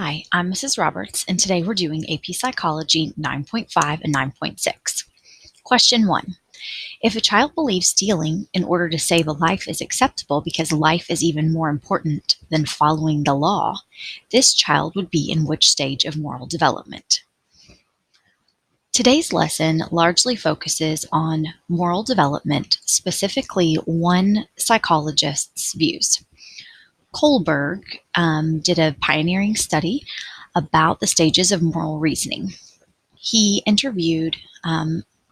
Hi, I'm Mrs. Roberts, and today we're doing AP Psychology 9.5 and 9.6. Question 1. If a child believes stealing in order to save a life is acceptable because life is even more important than following the law, this child would be in which stage of moral development? Today's lesson largely focuses on moral development, specifically one psychologist's views. Kohlberg did a pioneering study about the stages of moral reasoning. He interviewed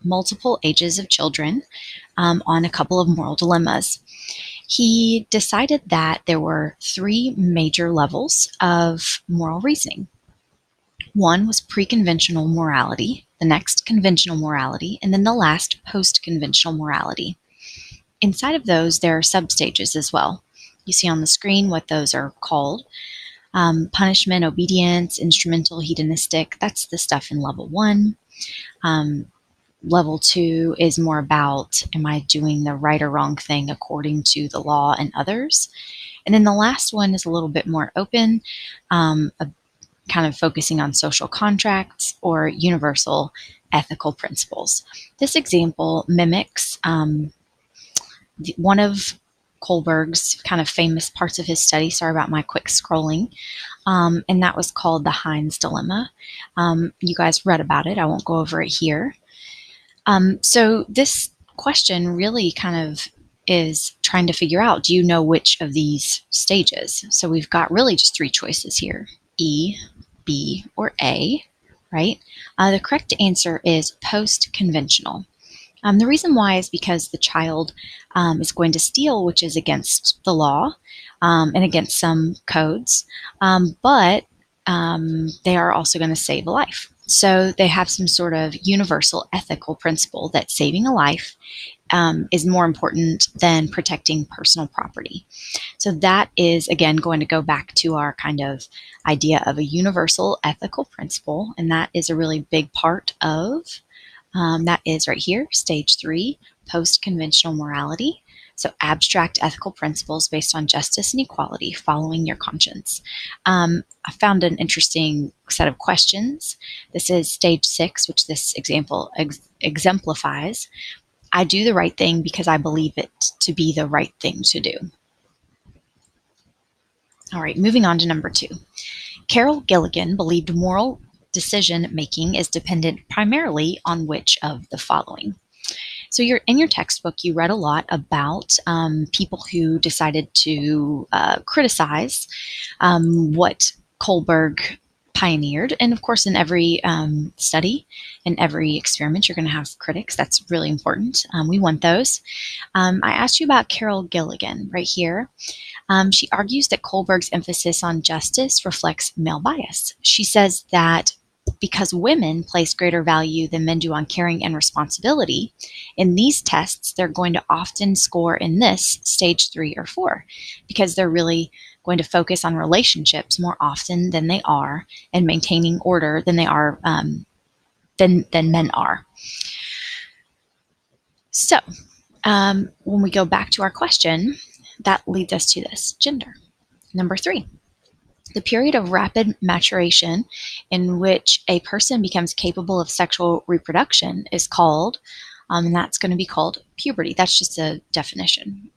multiple ages of children on a couple of moral dilemmas. He decided that there were three major levels of moral reasoning. One was pre-conventional morality, the next conventional morality, and then the last post-conventional morality. Inside of those, there are substages as well. You see on the screen what those are called. Punishment, obedience, instrumental, hedonistic, that's the stuff in level 1. Level 2 is more about, am I doing the right or wrong thing according to the law and others? And then the last one is a little bit more open, kind of focusing on social contracts or universal ethical principles. This example mimics one of Kohlberg's kind of famous parts of his study. Sorry about my quick scrolling. And that was called the Heinz Dilemma. You guys read about it. I won't go over it here. So this question really kind of is trying to figure out, do you know which of these stages? So we've got really just three choices here, E, B, or A, right? The correct answer is post-conventional. The reason why is because the child is going to steal, which is against the law and against some codes, but they are also going to save a life. So they have some sort of universal ethical principle that saving a life is more important than protecting personal property. So that is, again, going to go back to our kind of idea of a universal ethical principle, and that is a really big part of that is right here, stage 3, post-conventional morality. So abstract ethical principles based on justice and equality, following your conscience. I found an interesting set of questions. This is stage 6, which this example exemplifies. I do the right thing because I believe it to be the right thing to do. All right, moving on to number 2. Carol Gilligan believed moral decision-making is dependent primarily on which of the following. So in your textbook, you read a lot about people who decided to criticize what Kohlberg pioneered. And of course, in every study, in every experiment, you're going to have critics. That's really important. We want those. I asked you about Carol Gilligan right here. She argues that Kohlberg's emphasis on justice reflects male bias. She says that because women place greater value than men do on caring and responsibility, in these tests, they're going to often score in this stage 3 or 4 because they're really going to focus on relationships more often than they are and maintaining order than they are than men are. So when we go back to our question, that leads us to this, gender. Number 3. The period of rapid maturation in which a person becomes capable of sexual reproduction is called, and that's going to be called puberty. That's just a definition.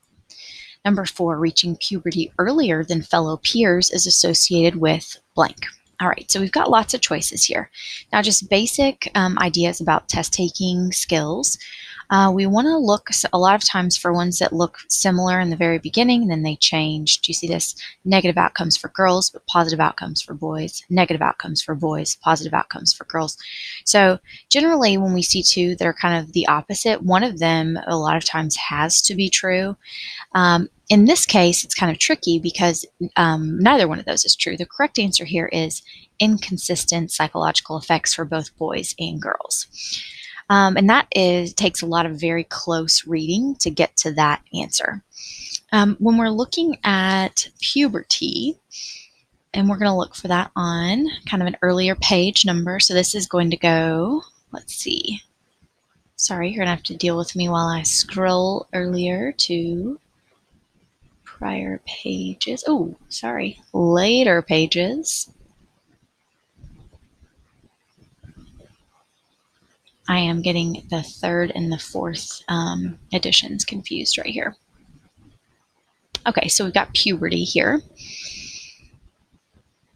Number 4, reaching puberty earlier than fellow peers is associated with blank. All right, so we've got lots of choices here. Now, just basic ideas about test-taking skills. We want to look a lot of times for ones that look similar in the very beginning, and then they change. Do you see this? Negative outcomes for girls, but positive outcomes for boys. Negative outcomes for boys, positive outcomes for girls. So generally, when we see two that are kind of the opposite, one of them a lot of times has to be true. In this case, it's kind of tricky because neither one of those is true. The correct answer here is inconsistent psychological effects for both boys and girls. And that takes a lot of very close reading to get to that answer. When we're looking at puberty, and we're going to look for that on kind of an earlier page number. So this is going to go, let's see. Sorry, you're going to have to deal with me while I scroll earlier to prior pages. Oh, sorry, later pages. I am getting the third and the fourth editions confused right here. Okay, so we've got puberty here.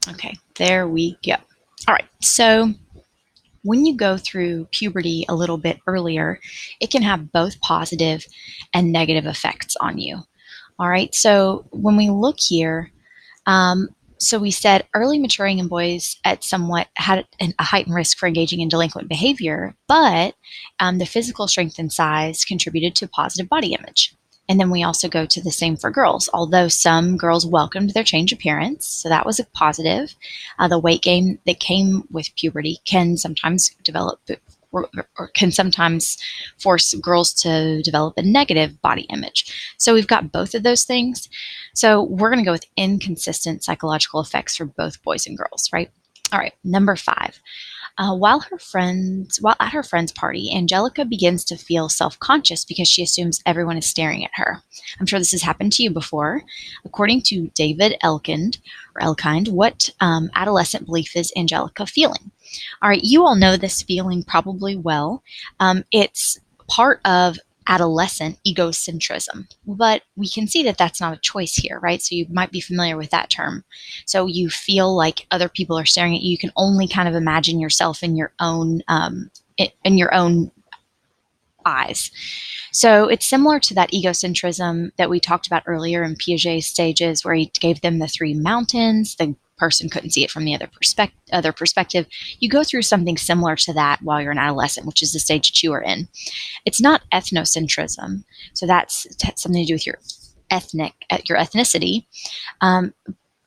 Okay, there we go. All right, so when you go through puberty a little bit earlier, it can have both positive and negative effects on you. All right, so when we look here, so we said early maturing in boys at somewhat had a heightened risk for engaging in delinquent behavior, but the physical strength and size contributed to positive body image. And then we also go to the same for girls, although some girls welcomed their change appearance, so that was a positive. The weight gain that came with puberty can sometimes develop or can sometimes force girls to develop a negative body image. So we've got both of those things. So we're going to go with inconsistent psychological effects for both boys and girls, right? All right, number 5. While at her friend's party, Angelica begins to feel self-conscious because she assumes everyone is staring at her. I'm sure this has happened to you before. According to David Elkind, what adolescent belief is Angelica feeling? All right, you all know this feeling probably well. It's part of adolescent egocentrism, but we can see that that's not a choice here, right? So you might be familiar with that term. So you feel like other people are staring at you. You can only kind of imagine yourself in your own eyes. So it's similar to that egocentrism that we talked about earlier in Piaget's stages, where he gave them the 3 mountains. The person couldn't see it from the other perspective. You go through something similar to that while you're an adolescent, which is the stage that you are in. It's not ethnocentrism, so that's something to do with your ethnicity.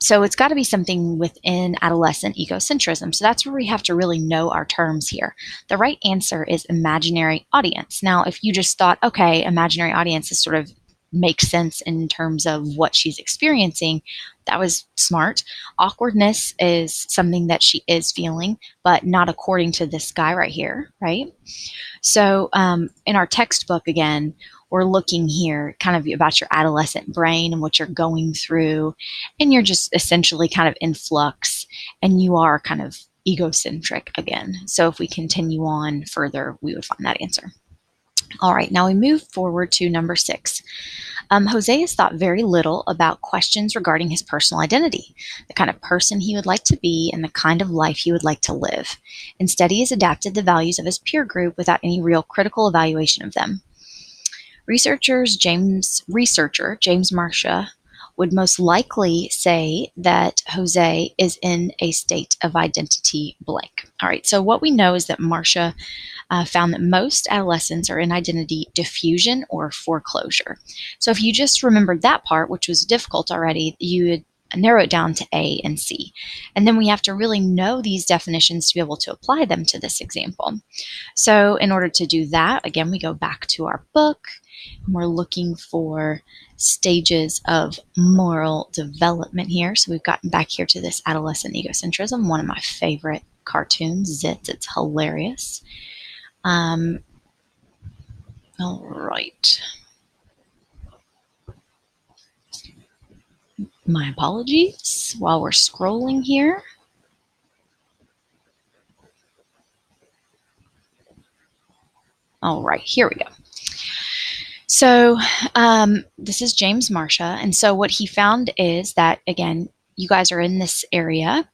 So it's got to be something within adolescent egocentrism. So that's where we have to really know our terms here. The right answer is imaginary audience. Now, if you just thought, okay, imaginary audience is sort of makes sense in terms of what she's experiencing, that was smart. Awkwardness is something that she is feeling, but not according to this guy right here, right? So in our textbook, again, we're looking here kind of about your adolescent brain and what you're going through, and you're just essentially kind of in flux, and you are kind of egocentric again. So if we continue on further, we would find that answer. All right, now we move forward to number 6. Jose has thought very little about questions regarding his personal identity, the kind of person he would like to be, and the kind of life he would like to live. Instead, he has adapted the values of his peer group without any real critical evaluation of them. Researcher James Marcia would most likely say that Jose is in a state of identity blank. All right, so what we know is that Marcia found that most adolescents are in identity diffusion or foreclosure. So if you just remembered that part, which was difficult already, you would narrow it down to A and C. And then we have to really know these definitions to be able to apply them to this example. So in order to do that, again, we go back to our book, and we're looking for stages of moral development here. So we've gotten back here to this adolescent egocentrism, one of my favorite cartoons, Zits. It's hilarious. All right. My apologies while we're scrolling here. All right, here we go. So this is James Marcia. And so what he found is that, again, you guys are in this area.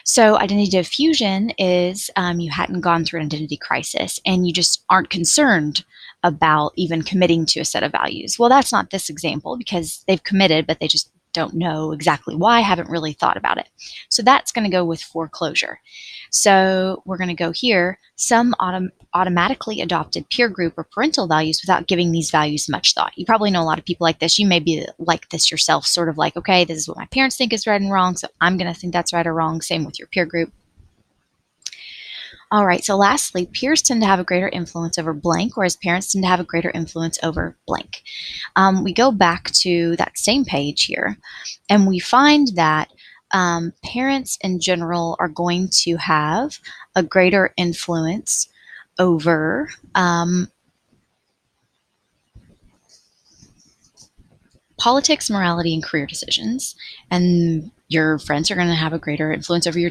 So identity diffusion is you hadn't gone through an identity crisis and you just aren't concerned about even committing to a set of values. Well, that's not this example because they've committed, but they just don't know exactly why, haven't really thought about it. So that's going to go with foreclosure. So we're going to go here, some automatically adopted peer group or parental values without giving these values much thought. You probably know a lot of people like this. You may be like this yourself, sort of like, okay, this is what my parents think is right and wrong, so I'm going to think that's right or wrong. Same with your peer group. All right, so lastly, peers tend to have a greater influence over blank, whereas parents tend to have a greater influence over blank. We go back to that same page here, and we find that parents in general are going to have a greater influence over politics, morality, and career decisions. And your friends are going to have a greater influence over your